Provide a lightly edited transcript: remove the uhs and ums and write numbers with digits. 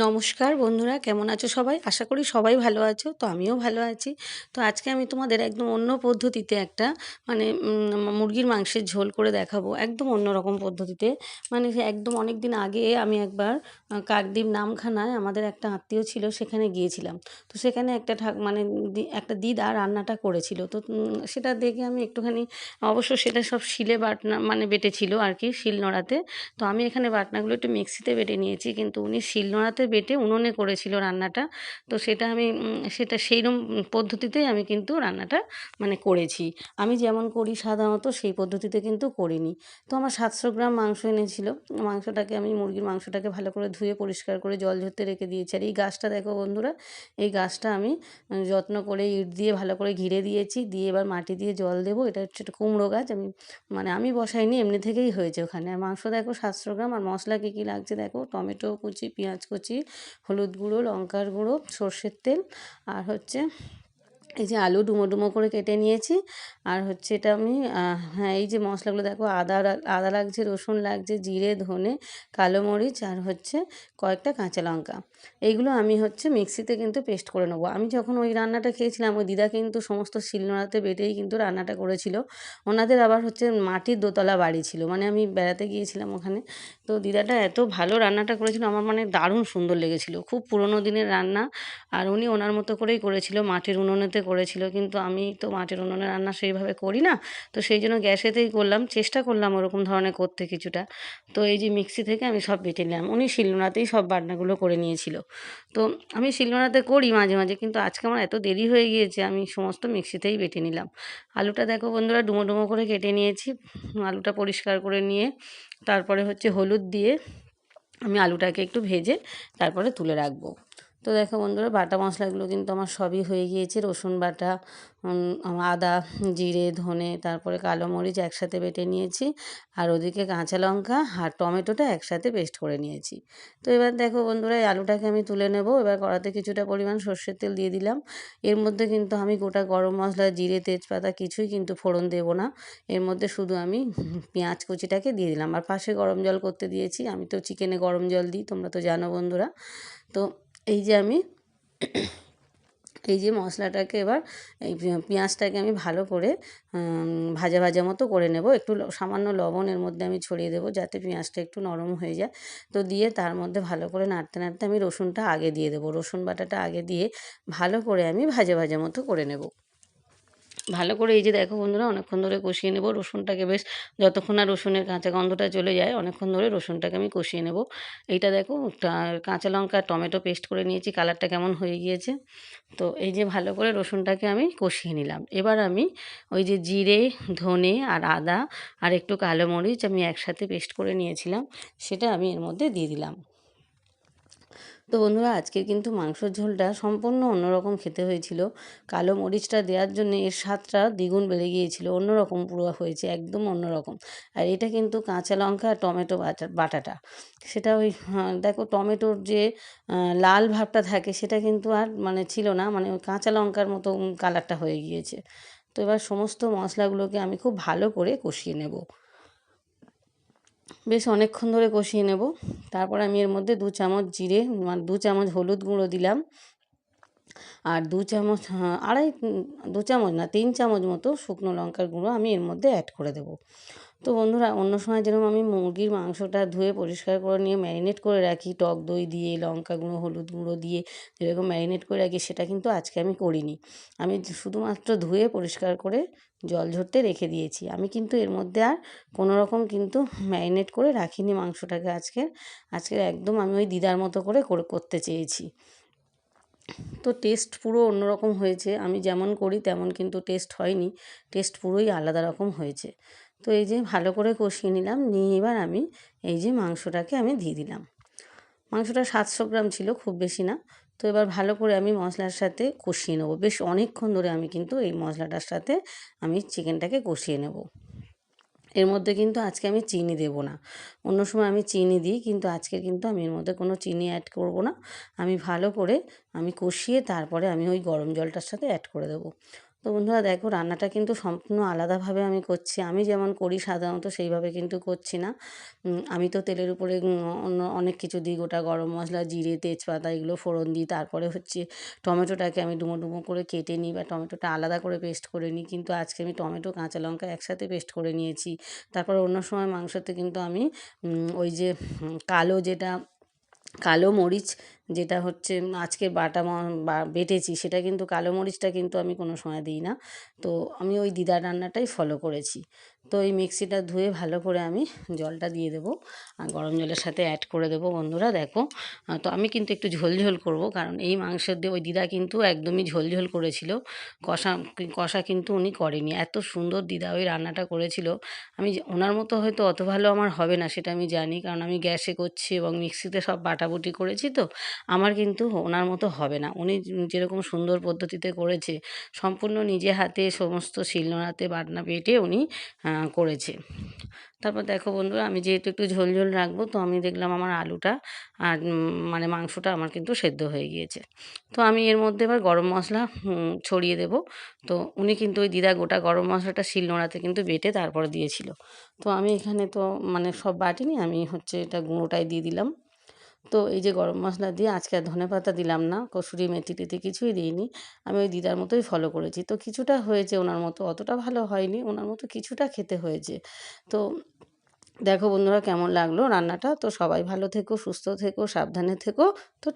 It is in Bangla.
নমস্কার বন্ধুরা, কেমন আছো সবাই? আশা করি সবাই ভালো আছো। তো আমিও ভালো আছি। তো আজকে আমি তোমাদের একদম অন্য পদ্ধতিতে একটা মুরগির মাংসের ঝোল করে দেখাবো। একদম অন্যরকম পদ্ধতিতে। মানে সে একদম অনেক দিন আগে আমি একবার কাকদ্বীপ নামখানায় আমাদের একটা আত্মীয় ছিল, সেখানে গিয়েছিলাম। তো সেখানে একটা একটা দিদা রান্নাটা করেছিল। তো সেটা দেখে আমি একটুখানি, অবশ্য সেটা সব শিলে বাটনা মানে বেটেছিল আর কি, শিলনোড়াতে। তো আমি এখানে বাটনাগুলো একটু মিক্সিতে বেটে নিয়েছি, কিন্তু উনি শিলনোড়াতে বেটে উনুনে করেছিল রান্নাটা। তো সেটা আমি সেটা সেইরকম পদ্ধতিতেই আমি কিন্তু রান্নাটা মানে করেছি। আমি যেমন করি সাধারণত সেই পদ্ধতিতে কিন্তু করিনি। তো আমার 700 গ্রাম মাংস এনেছিল। মাংসটাকে আমি মুরগির মাংসটাকে ভালো করে ধুয়ে পরিষ্কার করে জল ঝরতে রেখে দিয়েছি। আর এই গাছটা দেখো বন্ধুরা, এই গাছটা আমি যত্ন করে ইট দিয়ে ভালো করে ঘিরে দিয়েছি। দিয়ে এবার মাটি দিয়ে জল দেবো। এটা হচ্ছে একটা কুমড়ো গাছ। আমি বসাইনি, এমনি থেকেই হয়েছে ওখানে। আর মাংস দেখো 700 গ্রাম। আর মশলা কী কী লাগছে দেখো: টমেটো কুচি, পেঁয়াজ কুচি, হলুদ গুঁড়ো, লঙ্কার গুঁড়ো, সর্ষের তেল, আর হচ্ছে এই যে আলু ডুমো ডুমো করে কেটে নিয়েছি। আর হচ্ছে এটা আমি হ্যাঁ, এই যে মশলাগুলো দেখো: আদা লাগছে, রসুন লাগছে, জিরে, ধনে, কালো মরিচ, আর হচ্ছে কয়েকটা কাঁচা লঙ্কা। এইগুলো আমি হচ্ছে মিক্সিতে কিন্তু পেস্ট করে নেবো। আমি যখন ওই রান্নাটা খেয়েছিলাম, ওই দিদা কিন্তু সমস্ত শিলনোড়াতে বেটেই কিন্তু রান্নাটা করেছিল। ওনাদের আবার হচ্ছে মাটির দোতলা বাড়ি ছিল, মানে আমি বেড়াতে গিয়েছিলাম ওখানে। তো দিদাটা এত ভালো রান্নাটা করেছিল, আমার মানে দারুণ সুন্দর লেগেছিল। খুব পুরোনো দিনের রান্না। আর উনি ওনার মতো করেই করেছিল, মাটির উনুনেতে করেছিল। কিন্তু আমি তো মাটির উনুনে রান্না সেইভাবে করি না। তো সেই জন্য গ্যাসেতেই করলাম, চেষ্টা করলাম ওরকম ধরনের করতে কিছুটা। তো এই যে মিক্সি থেকে আমি সব বেটে নিলাম। উনি শিলনোড়াতেই সব বাটনাগুলো করে নিয়েছিল। তো আমি শিলনোড়াতে করি মাঝে মাঝে, কিন্তু আজকে আমার এত দেরি হয়ে গিয়েছে, আমি সমস্ত মিক্সিতেই বেটে নিলাম। আলুটা দেখো বন্ধুরা, ডুমো ডুমো করে কেটে নিয়েছি। আলুটা পরিষ্কার করে নিয়ে তারপরে হচ্ছে হলুদ দিয়ে আমি আলুটাকে একটু ভেজে তারপরে তুলে রাখবো। তো দেখো বন্ধুরা, বাটা মশলাগুলো কিন্তু আমার সবই হয়ে গিয়েছে। রসুন বাটা, আদা, জিরে, ধনে, তারপরে কালো মরিচ একসাথে বেটে নিয়েছি। আর ওদিকে কাঁচা লঙ্কা আর টমেটোটা একসাথে পেস্ট করে নিয়েছি। তো এবার দেখো বন্ধুরা, এই আলুটাকে আমি তুলে নেব। এবার কড়াতে কিছুটা পরিমাণ সর্ষের তেল দিয়ে দিলাম। এর মধ্যে কিন্তু আমি গোটা গরম মশলা, জিরে, তেজপাতা কিছুই কিন্তু ফোড়ন দেবো না। এর মধ্যে শুধু আমি পেঁয়াজ কুচিটাকে দিয়ে দিলাম। আর পাশে গরম জল করতে দিয়েছি। আমি তো চিকেনে গরম জল দিই, তোমরা তো জানো বন্ধুরা। তো এই যে আমি এই যে মশলাটাকে এবার এই পেঁয়াজটাকে আমি ভালো করে ভাজা ভাজা মতো করে নেব। একটু সামান্য লবণ এর মধ্যে আমি ছড়িয়ে দেবো, যাতে পেঁয়াজটা একটু নরম হয়ে যায়। তো দিয়ে তার মধ্যে ভালো করে নাড়তে নাড়তে আমি রসুনটা আগে দিয়ে দেবো। রসুন বাটাটা আগে দিয়ে ভালো করে আমি ভাজা ভাজা মতো করে নেব। ভালো করে এই যে দেখো বন্ধুরা, অনেকক্ষণ ধরে কষিয়ে নেব রসুনটাকে। বেশ যতক্ষণ না রসুনের কাঁচা গন্ধটা চলে যায়, অনেকক্ষণ ধরে রসুনটাকে আমি কষিয়ে নেব। এইটা দেখো, কাঁচা লঙ্কা টমেটো পেস্ট করে নিয়েছি, কালারটা কেমন হয়ে গিয়েছে। তো এই যে ভালো করে রসুনটাকে আমি কষিয়ে নিলাম। এবার আমি ওই যে জিরে, ধনে আর আদা আর একটু কালো মরিচ আমি একসাথে পেস্ট করে নিয়েছিলাম, সেটা আমি এর মধ্যে দিয়ে দিলাম। তো বন্ধুরা, আজকে কিন্তু মাংসর ঝোলটা সম্পূর্ণ অন্যরকম খেতে হয়েছিল। কালো মরিচটা দেওয়ার জন্য এর স্বাদটা দ্বিগুণ বেড়ে গিয়েছিল। অন্যরকম পুরো হয়েছে, একদম অন্যরকম। আর এটা কিন্তু কাঁচা লঙ্কা আর টমেটো বাটাটা, সেটা ওই দেখো টমেটোর যে লাল ভাবটা থাকে, সেটা কিন্তু আর মানে ছিল না, মানে ওই কাঁচা লঙ্কার মতো কালারটা হয়ে গিয়েছে। তো এবার সমস্ত মশলাগুলোকে আমি খুব ভালো করে কষিয়ে নেব। বেশ অনেকক্ষণ ধরে কষিয়ে নেব। তারপর আমি এর মধ্যে 2 চামচ জিরে, 2 চামচ হলুদ গুঁড়ো দিলাম। আর 2 চামচ, 2 চামচ না, 3 চামচ মতো শুকনো লঙ্কার গুঁড়ো আমি এর মধ্যে অ্যাড করে দেবো। তো বন্ধুরা, অন্য সময় যেরকম আমি মুরগির মাংসটা ধুয়ে পরিষ্কার করে নিয়ে ম্যারিনেট করে রাখি টক দই দিয়ে, লঙ্কা গুঁড়ো, হলুদ গুঁড়ো দিয়ে যেরকম ম্যারিনেট করে রাখি, সেটা কিন্তু আজকে আমি করিনি। আমি শুধুমাত্র ধুয়ে পরিষ্কার করে জল ঝরতে রেখে দিয়েছি। আমি কিন্তু এর মধ্যে আর কোনো রকম কিন্তু ম্যারিনেট করে রাখিনি মাংসটাকে। আজকের একদম আমি ওই দিদার মতো করে করতে চেয়েছি। তো টেস্ট পুরো অন্যরকম হয়েছে। আমি যেমন করি তেমন কিন্তু টেস্ট হয়নি, টেস্ট পুরোই আলাদা রকম হয়েছে। তো এই যে ভালো করে কষিয়ে নিলাম, নিয়ে এবার আমি এই যে মাংসটাকে আমি দিয়ে দিলাম। মাংসটা 700 গ্রাম ছিল, খুব বেশি না। তো এবার ভালো করে আমি মশলার সাথে কষিয়ে নেবো। বেশ অনেকক্ষণ ধরে আমি কিন্তু এই মশলাটার সাথে আমি চিকেনটাকে কষিয়ে নেব। এর মধ্যে কিন্তু আজকে আমি চিনি দেব না। অন্য সময় আমি চিনি দিই, কিন্তু আজকে কিন্তু আমি এর মধ্যে কোনো চিনি অ্যাড করব না। আমি ভালো করে আমি কষিয়ে তারপরে আমি ওই গরম জলটার সাথে অ্যাড করে দেবো। তো বন্ধুরা দেখো, রান্নাটা কিন্তু সম্পূর্ণ আলাদাভাবে আমি করছি। আমি যেমন করি সাধারণত সেইভাবে কিন্তু করছি না। আমি তো তেলের উপরে অন্য অনেক কিছু দিই, গোটা গরম মশলা, জিরে, তেজপাতা এগুলো ফোড়ন দিই। তারপরে হচ্ছে টমেটোটাকে আমি ডুমো ডুমো করে কেটে নিই বা টমেটোটা আলাদা করে পেস্ট করে নিই। কিন্তু আজকে আমি টমেটো, কাঁচা লঙ্কা একসাথে পেস্ট করে নিয়েছি। তারপর অন্য সময় মাংসতে কিন্তু আমি ওই যে কালো মরিচ, যেটা হচ্ছে আজকে বাটা বেটেছি, সেটা কিন্তু কালো মরিচটা কিন্তু আমি কোনো সময় দিই না। তো আমি ওই দিদার রান্নাটাই ফলো করেছি। তো এই মিক্সিটা ধুয়ে ভালো করে আমি জলটা দিয়ে দেবো আর গরম জলের সাথে অ্যাড করে দেবো। বন্ধুরা দেখো, তো আমি কিন্তু একটু ঝোল ঝোল করব, কারণ এই মাংসের দিয়ে ওই দিদা কিন্তু একদমই ঝোল ঝোল করেছিল। কষা কষা কিন্তু উনি করেনি। এত সুন্দর দিদা ওই রান্নাটা করেছিল। ওনার মতো হয়তো অত ভালো আমার হবে না, সেটা আমি জানি, কারণ আমি গ্যাসে করছি এবং মিক্সিতে সব বাটাবুটি করেছি। তো আমার কিন্তু ওনার মতো হবে না। উনি যেরকম সুন্দর পদ্ধতিতে করেছে, সম্পূর্ণ নিজে হাতে সমস্ত শিলনোড়াতে বাটনা বেটে উনি করেছে। তারপর দেখো বন্ধুরা, আমি যেহেতু একটু ঝোল ঝোল রাখবো, তো আমি দেখলাম আমার আলুটা আর মানে মাংসটা আমার কিন্তু সেদ্ধ হয়ে গিয়েছে। তো আমি এর মধ্যে এবার গরম মশলা ছড়িয়ে দেব। তো উনি কিন্তু ওই দিদা গোটা গরম মশলাটা শিলনোড়াতে কিন্তু বেটে তারপরে দিয়েছিল। তো আমি এখানে তো মানে সব বাটিনি, আমি হচ্ছে এটা গুঁড়োটাই দিয়ে দিলাম। তো এই যে গরম মশলা দিয়ে, আজকে আর ধনেপাতা দিলাম না, কসুরি মেথি টেথি কিছুই দিইনি। আমি ওই দিদার মতোই ফলো করেছি। তো কিছুটা হয়েছে ওনার মতো, অতটা ভালো হয়নি, ওনার মতো কিছুটা খেতে হয়েছে। তো দেখো বন্ধুরা, কেমন লাগলো রান্নাটা। তো সবাই ভালো থেকো, সুস্থ থেকো, সাবধানে থেকো। তো